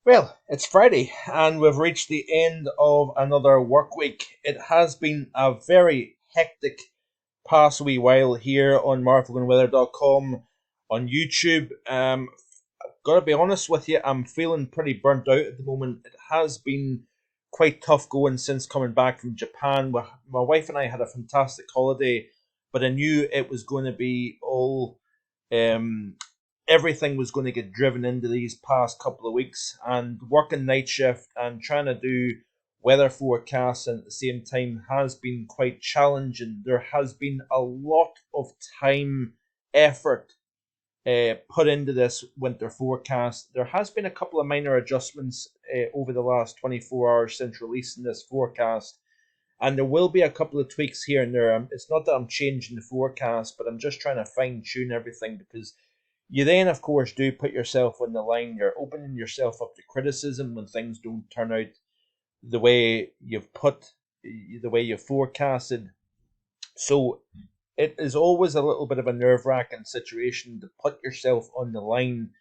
Well, it's Friday and we've reached the end of another work week. It has been a very hectic past wee while here on marvellandweather.com on YouTube. Gotta be honest with you, I'm feeling pretty burnt out at the moment. It has been quite tough going since coming back from Japan. My wife and I had a fantastic holiday, but I knew it was going to be all um, everything was going to get driven into these past couple of weeks, and working night shift and trying to do weather forecasts and at the same time has been quite challenging. There has been a lot of time, effort put into this winter forecast. There has been a couple of minor adjustments over the last 24 hours since releasing this forecast, and there will be a couple of tweaks here and there. It's not that I'm changing the forecast, but I'm just trying to fine tune everything because you then, of course, do put yourself on the line. You're opening yourself up to criticism when things don't turn out the way the way you've forecasted. So it is always a little bit of a nerve wracking situation to put yourself on the line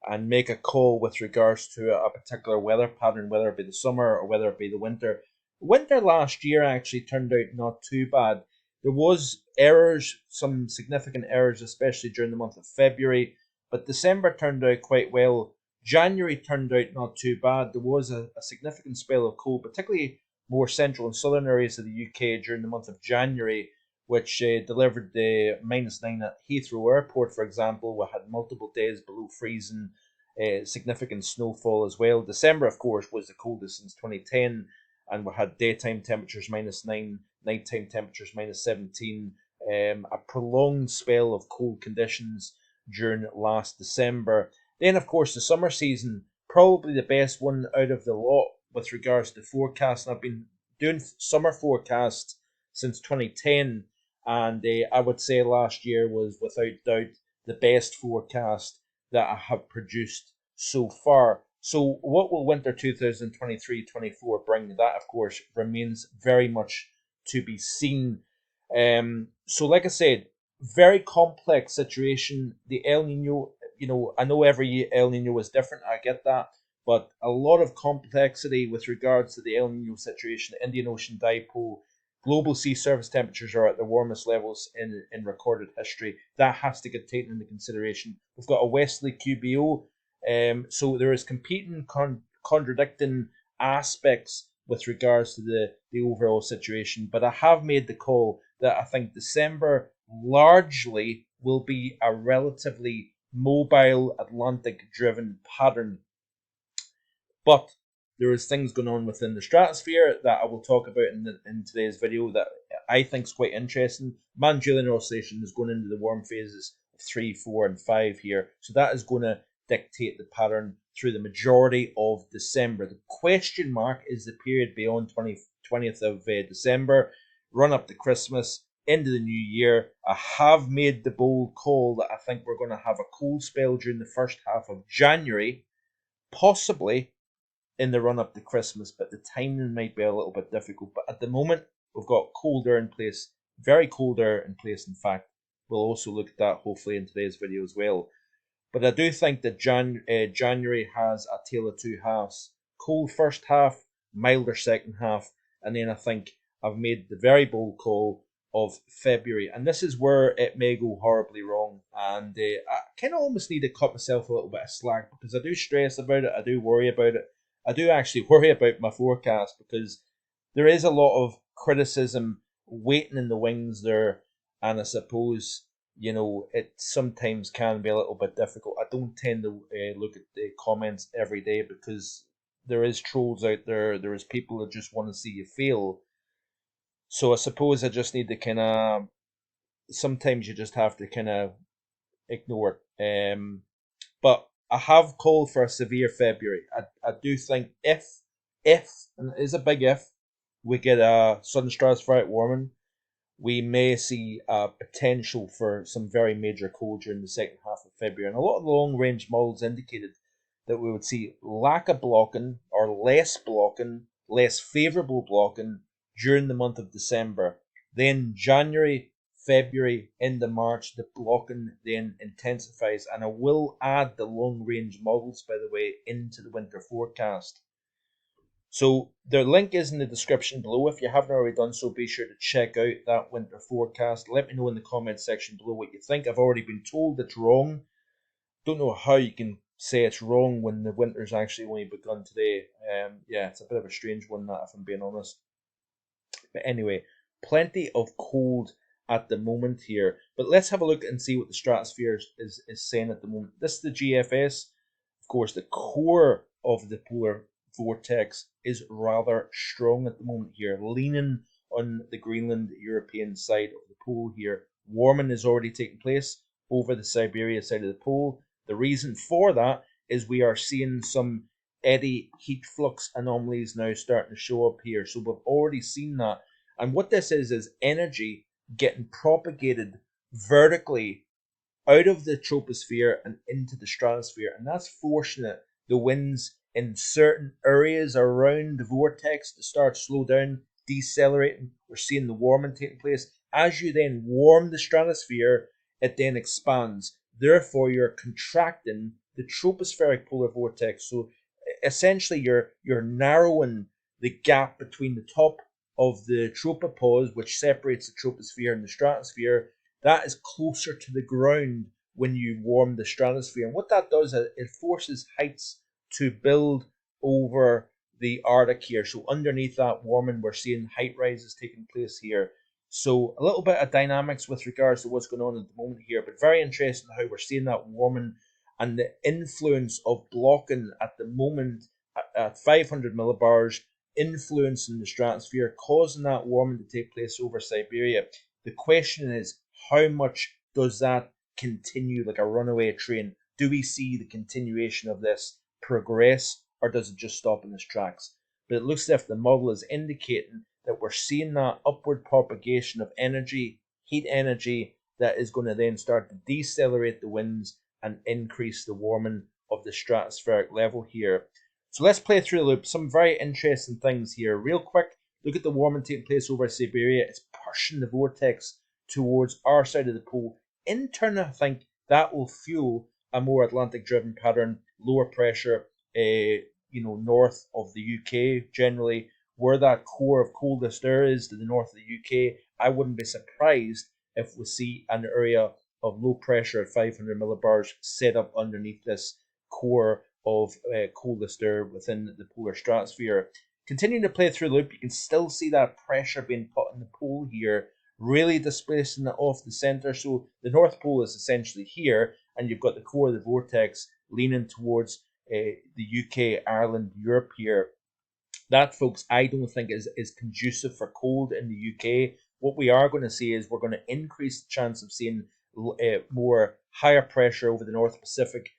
and make a call with regards to a particular weather pattern, whether it be the summer or whether it be the winter. Winter last year actually turned out not too bad. There was errors, some significant errors, especially during the month of February, but December turned out quite well. January turned out not too bad. There was a significant spell of cold, particularly more central and southern areas of the UK during the month of January, which delivered the -9 at Heathrow Airport, for example. We had multiple days below freezing, significant snowfall as well. December, of course, was the coldest since 2010, and we had daytime temperatures -9, nighttime temperatures -17. A prolonged spell of cold conditions during last December. Then, of course, the summer season, probably the best one out of the lot with regards to forecasts. And I've been doing summer forecasts since 2010, and I would say last year was without doubt the best forecast that I have produced so far. So, what will winter 2023-24 bring? That, of course, remains very much to be seen. So, like I said, very complex situation. The El Nino, I know every El Nino is different. I get that, but a lot of complexity with regards to the El Nino situation. The Indian Ocean dipole, global sea surface temperatures are at the warmest levels in recorded history. That has to get taken into consideration. We've got a westerly QBO, so there is competing, contradicting aspects with regards to the overall situation. But I have made the call that I think December largely will be a relatively mobile Atlantic driven pattern. But there is things going on within the stratosphere that I will talk about in today's video that I think is quite interesting. Mann-Julian oscillation is going into the warm phases of 3, 4, and 5 here, so that is going to dictate the pattern through the majority of December. The question mark is the period beyond 20th of December, run up to Christmas, into the new year. I have made the bold call that I think we're going to have a cold spell during the first half of January, possibly in the run up to Christmas, but the timing might be a little bit difficult. But at the moment, we've got cold air in place, very cold air in place, in fact. We'll also look at that hopefully in today's video as well. But I do think that January has a tale of two halves. Cold first half, milder second half, and then I think I've made the very bold call of February. And this is where it may go horribly wrong. And I kind of almost need to cut myself a little bit of slack because I do stress about it, I do worry about it. I do actually worry about my forecast because there is a lot of criticism waiting in the wings there, and I suppose it sometimes can be a little bit difficult. I don't tend to look at the comments every day because there is trolls out there. There is people that just want to see you fail. So I suppose I just need to kind of sometimes you just have to kind of ignore it. But I have called for a severe February. I do think if, and it is a big if, we get a sudden stratospheric warming, we may see a potential for some very major cold during the second half of February. And a lot of the long range models indicated that we would see lack of blocking or less favourable blocking during the month of December. Then January, February into March, the blocking then intensifies. And I will add the long range models, by the way, into the winter forecast. So the link is in the description below. If you haven't already done so, be sure to check out that winter forecast. Let me know in the comments section below what you think. I've already been told it's wrong. Don't know how you can say it's wrong when the winter's actually only begun today. Yeah, it's a bit of a strange one, that, if I'm being honest. But anyway, plenty of cold at the moment here. But let's have a look and see what the stratosphere is saying at the moment. This is the GFS. Of course, the core of the polar vortex is rather strong at the moment here, leaning on the Greenland European side of the pole here. Warming is already taking place over the Siberia side of the pole. The reason for that is we are seeing some eddy heat flux anomalies now starting to show up here. So we've already seen that. And what this is energy getting propagated vertically out of the troposphere and into the stratosphere. And that's forcing the winds in certain areas around the vortex to start slow down, decelerating. We're seeing the warming taking place. As you then warm the stratosphere, it then expands. Therefore, you're contracting the tropospheric polar vortex. So essentially, you're narrowing the gap between the top of the tropopause, which separates the troposphere and the stratosphere. That is closer to the ground when you warm the stratosphere. And what that does is it forces heights to build over the Arctic here. So underneath that warming, we're seeing height rises taking place here. So a little bit of dynamics with regards to what's going on at the moment here, but very interesting how we're seeing that warming and the influence of blocking at the moment at 500 millibars, influencing the stratosphere, causing that warming to take place over Siberia. The question is, how much does that continue like a runaway train? Do we see the continuation of this progress, or does it just stop in its tracks? But it looks as if the model is indicating that we're seeing that upward propagation of energy, heat energy, that is going to then start to decelerate the winds and increase the warming of the stratospheric level here. So let's play through the loop. Some very interesting things here. Real quick, look at the warming taking place over Siberia. It's pushing the vortex towards our side of the pole. In turn, I think that will fuel a more Atlantic-driven pattern, lower pressure, north of the UK generally, where that core of coldest air is to the north of the UK. I wouldn't be surprised if we see an area of low pressure at 500 millibars set up underneath this core of coldest air within the polar stratosphere. Continuing to play through the loop, you can still see that pressure being put on the pole here, really displacing it off the center. So the North Pole is essentially here, and you've got the core of the vortex leaning towards the UK, Ireland, Europe here. That, folks, I don't think is conducive for cold in the UK. What we are going to see is we're going to increase the chance of seeing more higher pressure over the North Pacific,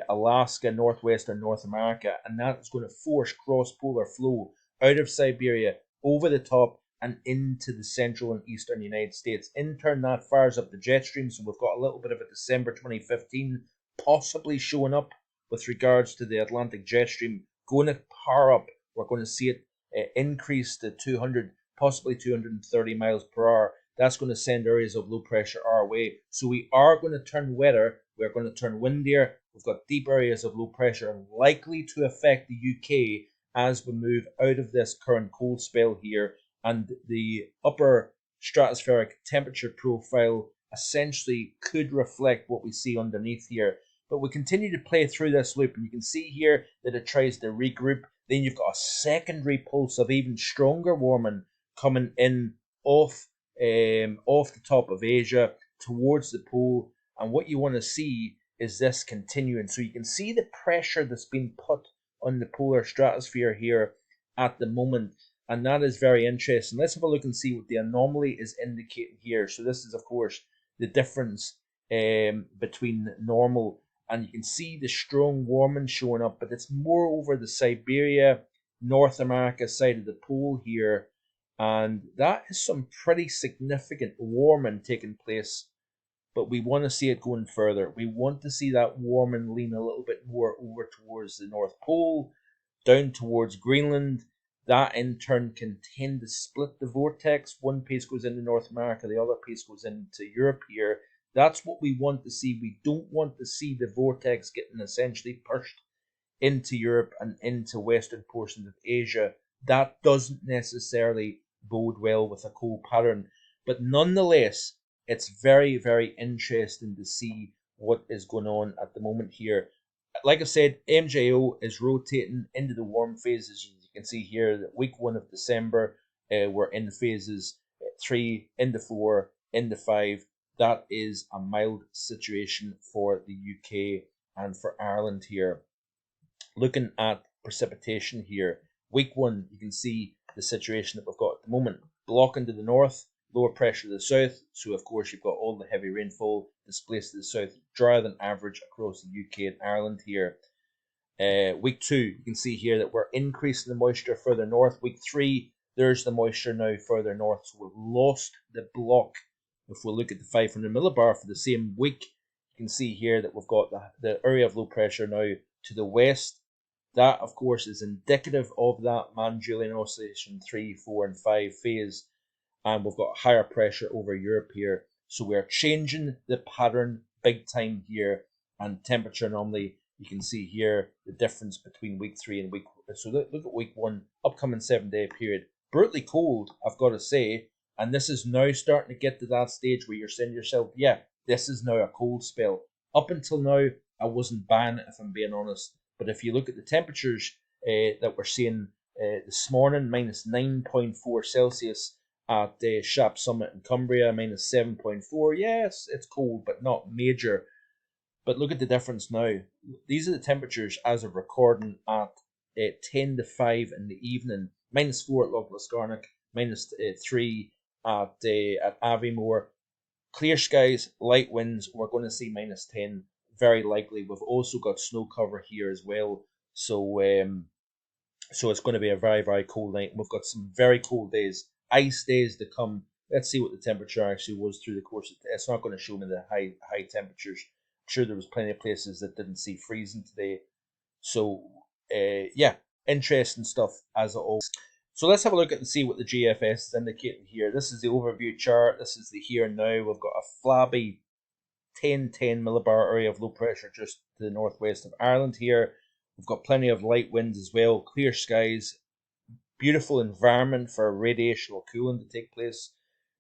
Alaska, Northwestern North America, and that's going to force cross-polar flow out of Siberia over the top and into the central and eastern United States. In turn, that fires up the jet stream, so we've got a little bit of a December 2015 possibly showing up with regards to the Atlantic jet stream going to power up. We're going to see it increase to 200, possibly 230 miles per hour. That's going to send areas of low pressure our way. So we are going to turn wetter. We're going to turn windier. We've got deep areas of low pressure and likely to affect the UK as we move out of this current cold spell here. And the upper stratospheric temperature profile essentially could reflect what we see underneath here. But we continue to play through this loop, and you can see here that it tries to regroup. Then you've got a secondary pulse of even stronger warming coming in off the top of Asia towards the pole. And what you want to see is this continuing. So you can see the pressure that's been put on the polar stratosphere here at the moment. And that is very interesting. Let's have a look and see what the anomaly is indicating here. So this is, of course, the difference between normal, and you can see the strong warming showing up, but it's more over the Siberia, North America side of the pole here. And that is some pretty significant warming taking place, but we want to see it going further. We want to see that warming lean a little bit more over towards the North Pole, down towards Greenland, That in turn can tend to split the vortex. One piece goes into North America, the other piece goes into Europe here. That's what we want to see. We don't want to see the vortex getting essentially pushed into Europe and into western portions of Asia. That doesn't necessarily bode well with a cold pattern. But nonetheless, it's very, very interesting to see what is going on at the moment here. Like I said, MJO is rotating into the warm phases. You can see here that week 1 of December, we're in phases 3, into 4, into 5. That is a mild situation for the UK and for Ireland here. Looking at precipitation here, week 1, you can see the situation that we've got at the moment. Blocking to the north, lower pressure to the south, so of course you've got all the heavy rainfall displaced to the south, drier than average across the UK and Ireland here. Week 2, you can see here that we're increasing the moisture further north. Week 3, there's the moisture now further north, so we've lost the block. If we look at the 500 millibar for the same week, you can see here that we've got the area of low pressure now to the west. That, of course, is indicative of that Manjulian oscillation 3, 4, and 5 phase. And we've got higher pressure over Europe here. So we're changing the pattern big time here. And temperature anomaly, you can see here the difference between week 3 and week 4. So look at week 1, upcoming 7-day period. Brutally cold, I've got to say. And this is now starting to get to that stage where you're saying to yourself, yeah, this is now a cold spell. Up until now, I wasn't buying it, if I'm being honest. But if you look at the temperatures that we're seeing this morning, minus 9.4 Celsius at Shap Summit in Cumbria, minus 7.4. Yes, it's cold, but not major. But look at the difference now. These are the temperatures as of recording at 10 to 5 in the evening. Minus 4 at Loch Lascarnock, minus 3 at Aviemore. Clear skies, light winds, we're going to see minus 10. Very likely. We've also got snow cover here as well, so it's going to be a very, very cold night. We've got some very cold days, ice days to come. Let's see what the temperature actually was through the course of it's not going to show me the high temperatures. I'm sure there was plenty of places that didn't see freezing today. So yeah, interesting stuff as always. So let's have a look at and see what the GFS is indicating here. This is the overview chart. This is the here and now. We've got a flabby 10 millibar area of low pressure just to the northwest of Ireland here. We've got plenty of light winds as well, clear skies, beautiful environment for radiational cooling to take place.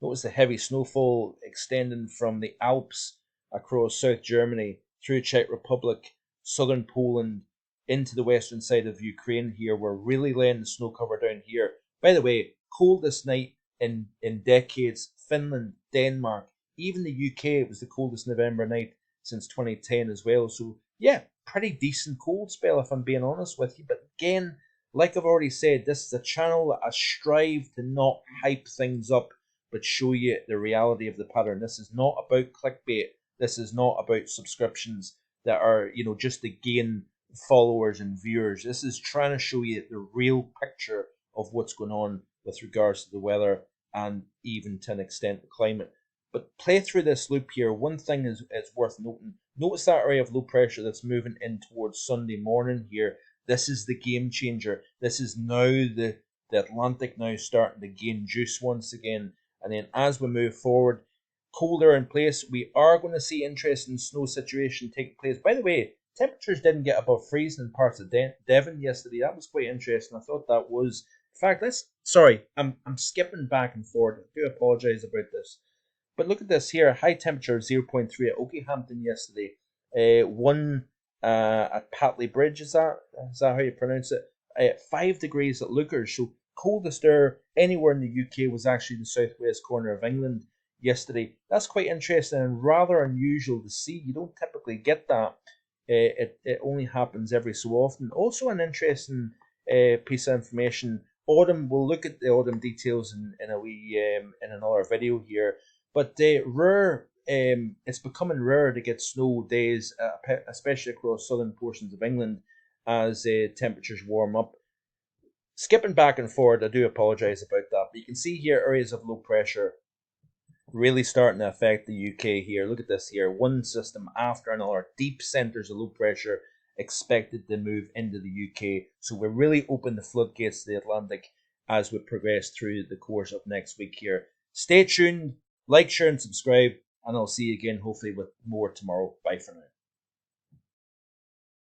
Notice the heavy snowfall extending from the Alps across South Germany, through Czech Republic, southern Poland, into the western side of Ukraine here. We're really laying the snow cover down here. By the way, coldest night in decades. Finland, Denmark, even the UK, it was the coldest November night since 2010 as well. So, yeah, pretty decent cold spell if I'm being honest with you. But again, like I've already said, this is a channel that I strive to not hype things up, but show you the reality of the pattern. This is not about clickbait. This is not about subscriptions that are, just to gain followers and viewers. This is trying to show you the real picture of what's going on with regards to the weather and even to an extent the climate. But play through this loop here. One thing is worth noting. Notice that area of low pressure that's moving in towards Sunday morning here. This is the game changer. This is now the Atlantic now starting to gain juice once again. And then as we move forward, colder in place, we are going to see interesting snow situation taking place. By the way, temperatures didn't get above freezing in parts of Devon yesterday. That was quite interesting. I thought that was... In fact, I'm skipping back and forward. I do apologise about this. But look at this here, high temperature of 0.3 at Okehampton yesterday. 1 at Patley Bridge, is that how you pronounce it? 5 degrees at Lookers. So coldest air anywhere in the UK was actually the southwest corner of England yesterday. That's quite interesting and rather unusual to see. You don't typically get that. It only happens every so often. Also an interesting piece of information. Autumn, we'll look at the autumn details in another video here. But it's becoming rare to get snow days, especially across southern portions of England, as temperatures warm up. Skipping back and forward, I do apologise about that. But you can see here areas of low pressure really starting to affect the UK here. Look at this here. One system after another. Deep centres of low pressure expected to move into the UK. So we're really open the floodgates to the Atlantic as we progress through the course of next week here. Stay tuned, like, share, and subscribe, and I'll see you again hopefully with more tomorrow. Bye for now.